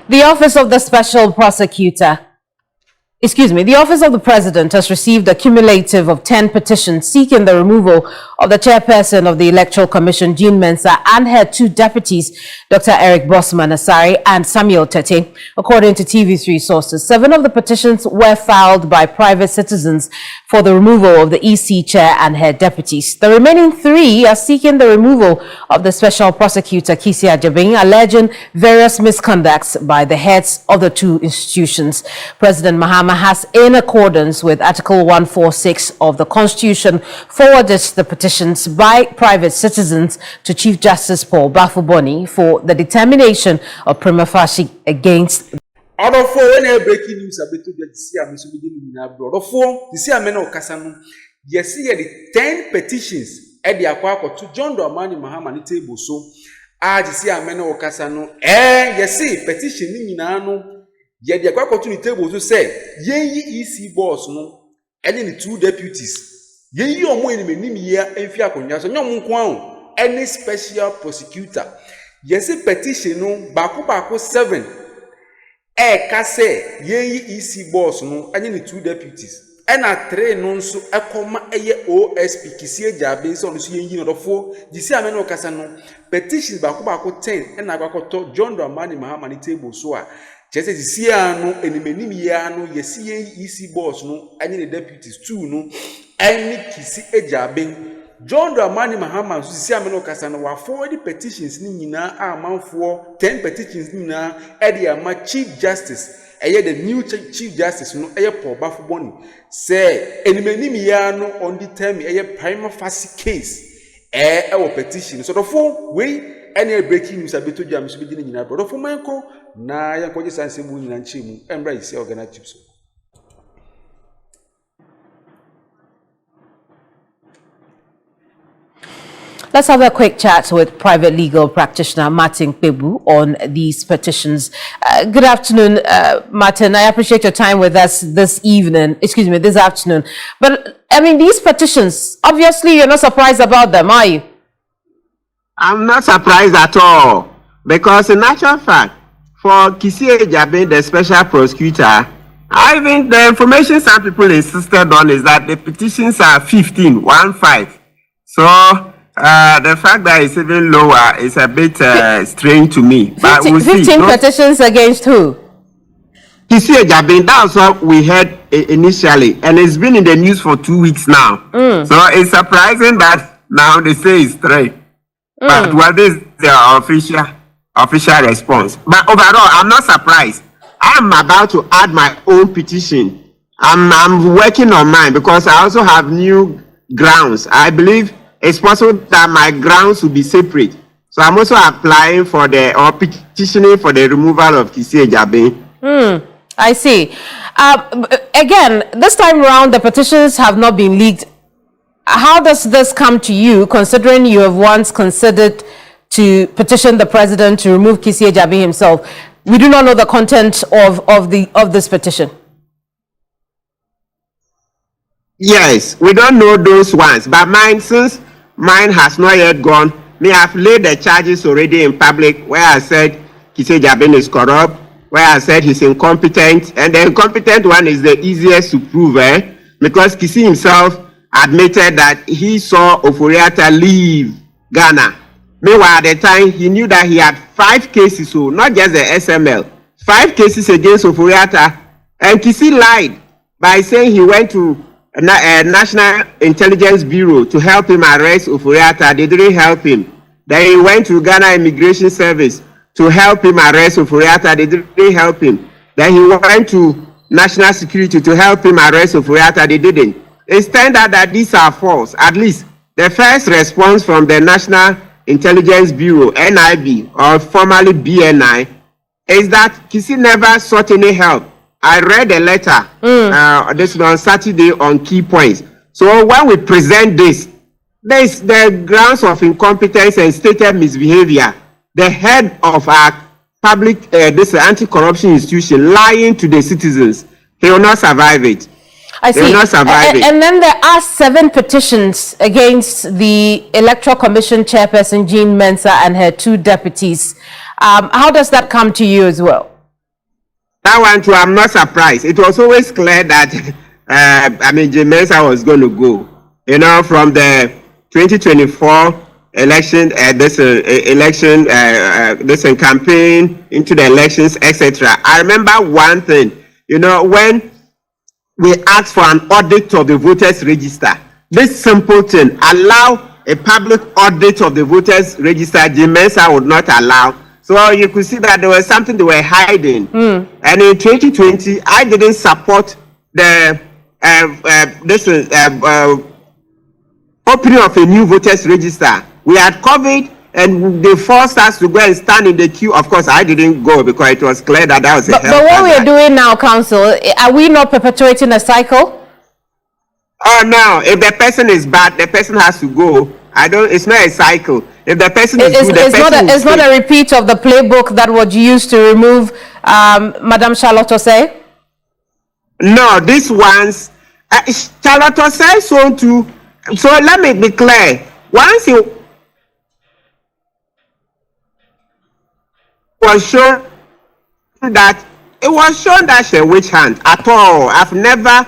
The Office of the Special Prosecutor, the Office of the President has received a cumulative of 10 petitions seeking the removal of the chairperson of the Electoral Commission, Jean Mensah, and her 2 deputies, Dr. Eric Bosman-Asare and Samuel Tete. According to TV3 sources, 7 of the petitions were filed by private citizens for the removal of the EC chair and her deputies. The remaining 3 are seeking the removal of the Special Prosecutor, Kisi Ajabin, alleging various misconducts by the heads of the 2 institutions. President Mahama has, in accordance with Article 146 of the Constitution, forwarded the petitions by private citizens to Chief Justice Paul Baffoe for the determination of prima facie against. Order 4 when breaking news about the CM so begin na order 4 the CM na okasa no yes here the 10 petitions e dey akwa to John Dramani Mahama ni table so the CM na okasa no yes petition ni nyina no ye dey akwa to ni table so say ye EC boss no any the 2 deputies ye omo enim ya emfi akonwa so nyom nko an any special prosecutor yes petition no bako 7 kase ye EC boss no anye ni 2 deputies na 3 no nso ekoma eye OSP Kisi Ajabin so no so ye no dofo disi ame no kasa no petitions bako 10 na akwakoto John Dramani Mahama ni table so a chese disi ano enimeni ya no yesi ye EC boss no anye ni deputies 2 no ene Kisi Ajabin John Dramani Mahama so disi ame no kasa no wa forward petitions ni nyina amanfo 10 petitions ni nyina e dey ama Chief Justice the new Chief Justice no Paul Baffoe say enimeni ya no on the term prima facie case our petition so therefore we any breaking news abeto jam so begin nyina brother for manko na yankoje sanse mu nyina nchemu embra isi Ghanatube so. Let's have a quick chat with private legal practitioner Martin Kpebu on these petitions. Good afternoon, Martin. I appreciate your time with us this afternoon. But, I mean, these petitions, obviously you're not surprised about them, are you? I'm not surprised at all. Because in actual fact, for Kisi Ajabin, the special prosecutor, I think the information some people insisted on is that the petitions are 15. So, the fact that it's even lower is a bit strange to me. 15, but we'll 15 see. petitions against who? Kisi Ajabin, that's what we heard initially. And it's been in the news for 2 weeks now. So it's surprising that now they say it's 3. But well, this is the official response. But overall, I'm not surprised. I'm about to add my own petition. I'm working on mine because I also have new grounds. I believe it's possible that my grounds will be separate. So I'm also applying for petitioning for the removal of Kisi Ajabin. I see. Again, this time around, the petitions have not been leaked. How does this come to you, considering you have once considered to petition the president to remove Kisi Ajabin himself? We do not know the content of this petition. Yes, we don't know those ones. But since mine has not yet gone, I've laid the charges already in public where I said Kisi Ajabin is corrupt, where I said he's incompetent, and the incompetent one is the easiest to prove, because Kisi himself admitted that he saw Oforiatta leave Ghana. Meanwhile, at the time, he knew that he had 5 cases, so not just the SML, 5 cases against Oforiatta, and Kisi lied by saying he went to National Intelligence Bureau to help him arrest Oforiatta. They didn't help him. Then he went to Ghana Immigration Service to help him arrest Oforiatta. They didn't help him. Then he went to National Security to help him arrest Oforiatta. They didn't. It's turned out that these are false. At least the first response from the National Intelligence Bureau, NIB, or formerly BNI, is that Kisi never sought any help. I read a letter this on Saturday on key points. So when we present this, there is the grounds of incompetence and stated misbehavior. The head of our public, this anti-corruption institution, lying to the citizens. He will not survive it. I see. He will not survive it. And then there are 7 petitions against the Electoral Commission chairperson, Jean Mensah, and her 2 deputies. How does that come to you as well? That one too, I'm not surprised. It was always clear that, Jim Mensah was going to go. You know, from the 2024 election, campaign into the elections, etc. I remember one thing, you know, when we asked for an audit of the voters register, this simple thing, allow a public audit of the voters register, Jim Mensah would not allow. So you could see that there was something they were hiding. And in 2020, I didn't support the opening of a new voters register. We had COVID and they forced us to go and stand in the queue. Of course, I didn't go because it was clear that was a health But what we are doing now, Council, are we not perpetuating a cycle? Oh no, if the person is bad, the person has to go. It's not a cycle. If the person is good, it's not a repeat of the playbook that was used to remove Madame Charlotte Osei? No, this one's Charlotte Osei so too. So let me be clear. Once it was shown that she witch hunt at all. I've never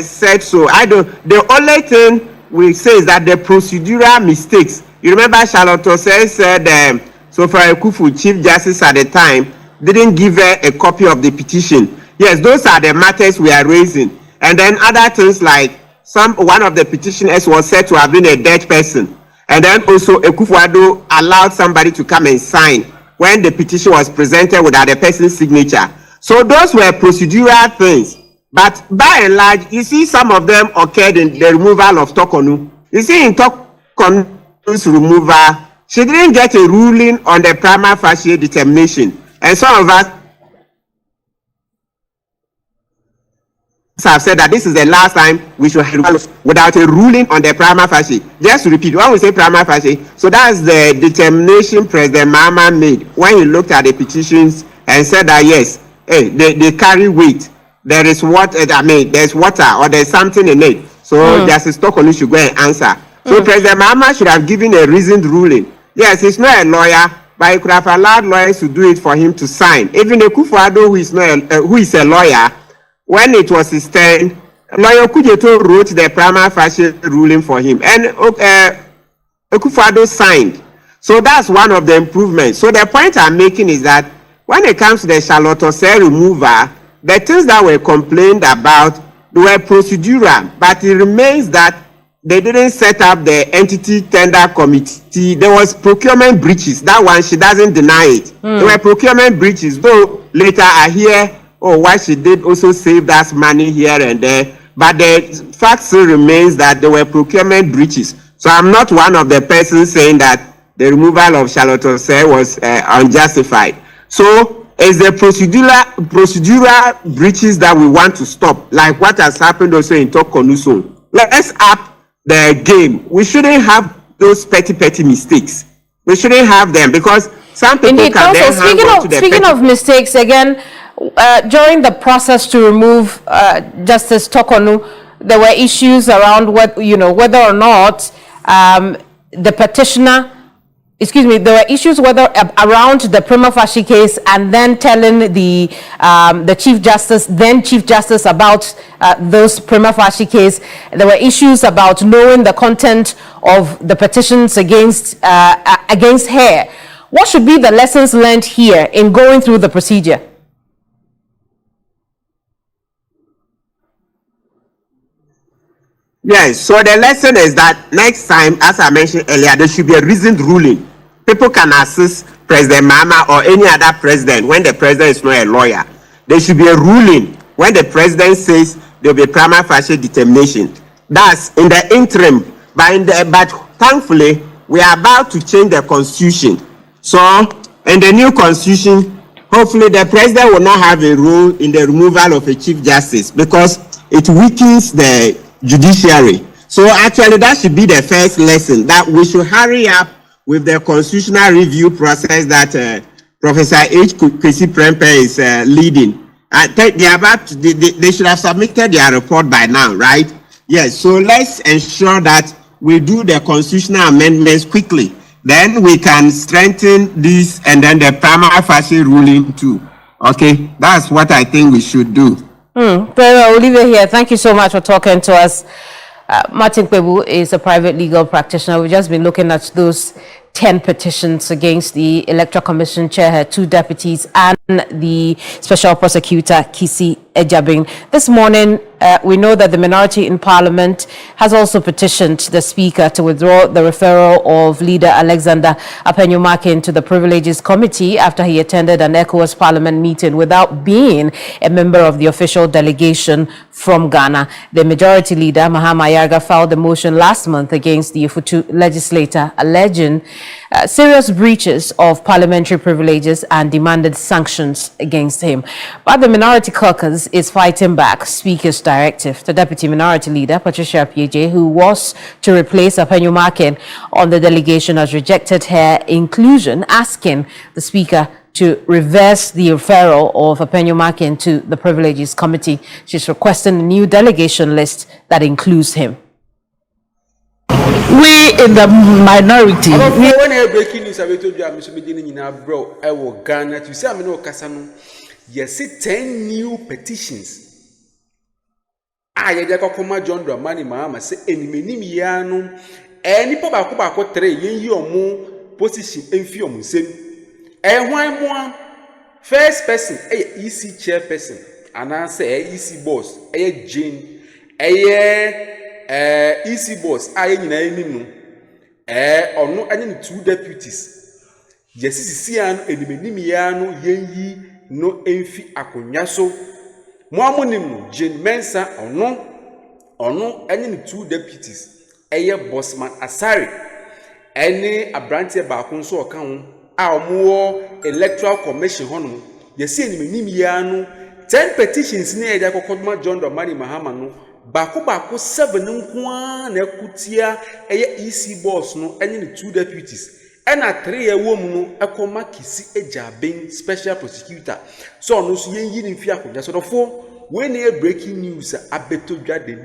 said so. The only thing we say is that the procedural mistakes. You remember Charlotte Osei said Sofra Ekufu, Chief Justice at the time, didn't give her a copy of the petition. Yes, those are the matters we are raising. And then other things like one of the petitioners was said to have been a dead person. And then also Ekufuado allowed somebody to come and sign when the petition was presented without the person's signature. So those were procedural things. But by and large, you see some of them occurred in the removal of Tokonu. You see in Tokonu's removal, she didn't get a ruling on the prima facie determination. And some of us have said that this is the last time we should have without a ruling on the prima facie. Just to repeat, when we say prima facie, so that's the determination President Mahama made when he looked at the petitions and said that yes, they carry weight. There is there's water or there's something in it. So Justice Tokonu should go and answer. So President Mahama should have given a reasoned ruling. Yes, he's not a lawyer, but he could have allowed lawyers to do it for him to sign. Even Ekufuado, who is a lawyer, when it was his turn, Lawyer Kujeto wrote the prima facie ruling for him, and Ekufuado signed. So that's one of the improvements. So the point I'm making is that when it comes to the Charlotte Osei removal, the things that were complained about, they were procedural, but it remains that they didn't set up the entity tender committee. There was procurement breaches. That one, she doesn't deny it. There were procurement breaches, though later I hear, why she did also save us money here and there. But the fact still remains that there were procurement breaches. So I'm not one of the persons saying that the removal of Charlotte Osei was unjustified. So it's the procedural breaches that we want to stop, like what has happened also in Tokonuso. Let's up the game. We shouldn't have those petty mistakes. We shouldn't have them because some people Indeed, can also, then hang on to the speaking of mistakes, again, during the process to remove Justice Tokonu, there were issues around whether or not the petitioner, there were issues around the prima facie case, and then telling the Chief Justice about those prima facie case. There were issues about knowing the content of the petitions against her. What should be the lessons learned here in going through the procedure? Yes, so the lesson is that next time, as I mentioned earlier, there should be a reasoned ruling. People can assist President Mahama or any other president when the president is not a lawyer. There should be a ruling when the president says there will be prima facie determination. That's in the interim. But thankfully, we are about to change the constitution. So in the new constitution, hopefully the president will not have a role in the removal of a chief justice because it weakens the judiciary. So actually that should be the first lesson, that we should hurry up with the constitutional review process that Professor H. Kwesi Prempeh is leading. They should have submitted their report by now, right? Yes, so let's ensure that we do the constitutional amendments quickly. Then we can strengthen this and then the prima facie ruling too. Okay, that's what I think we should do. Very well, we'll leave it here. Thank you so much for talking to us. Martin Kwebu is a private legal practitioner. We've just been looking at those 10 petitions against the Electoral Commission chair, her 2 deputies, and the Special Prosecutor, Kisi Ejabin. This morning, we know that the minority in Parliament has also petitioned the Speaker to withdraw the referral of Leader Alexander Apenyumakin to the Privileges Committee after he attended an ECOWAS Parliament meeting without being a member of the official delegation from Ghana. The Majority Leader, Mahama Yarga, filed a motion last month against the Ufutu legislator alleging serious breaches of parliamentary privileges and demanded sanctions against him. But the Minority Caucus is fighting back Speaker's directive. The Deputy Minority Leader, Patricia PJ, who was to replace Apenyumakin on the delegation, has rejected her inclusion, asking the Speaker to reverse the referral of Apenyumakin to the Privileges Committee. She's requesting a new delegation list that includes him. We in the minority. When I breaking news, I told you I'm beginning in bro. I will Ghana. You see, I'm no Casano. Yes, 10 new petitions. I just come John Dramani Mahama say any minimiano. Any papa ko 3 yen or more position in film same. And one more first person, a EC chairperson, and I say EC boss, a Jane, EC boss, I no or no any 2 deputies. Yes, see an enimiano yenyi no enfi akonyaso. Moamonim Jane Mensa or no any 2 deputies. Bossman Asari, any a branch about so account. Our more electoral commission honor. You see, in 10 petitions near the Kokoma John Dramani Mahama no. Bako 7 nkwa na kutia EC boss no any 2 deputies. And a 3 woman no akoma Kisi Ejabin special prosecutor. So no so yen yin fia ko so for when breaking news abeto dwa de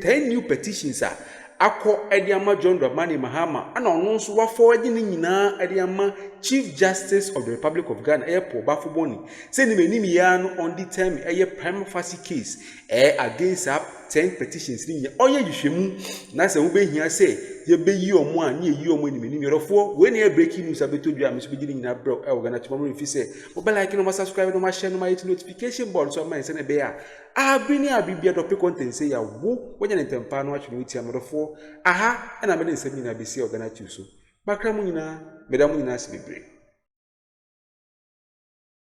10 new petitions are Ako Ediama John Dramani Mahama and on so wa forward nyina Ediama Chief Justice of the Republic of Ghana Airport Baffoe say ni menimi ya no on the term prima facie case against up 10 petitions ni oye hwehwemu na se wo behia say ye beyi omo a na eyi omo ni menimi rofo when e breaking news abetodua me so begini nyina bro Ghanatube mo fi say mo be like no subscribe no ma share no ma hit notification bell so ma say na be ya abini abibia do pe content say ya wo wonya ne tempa no atwe uti amrofo aha na me nsemi na be say Ghanatube so bakra mu nyina meda mu nyina se bebre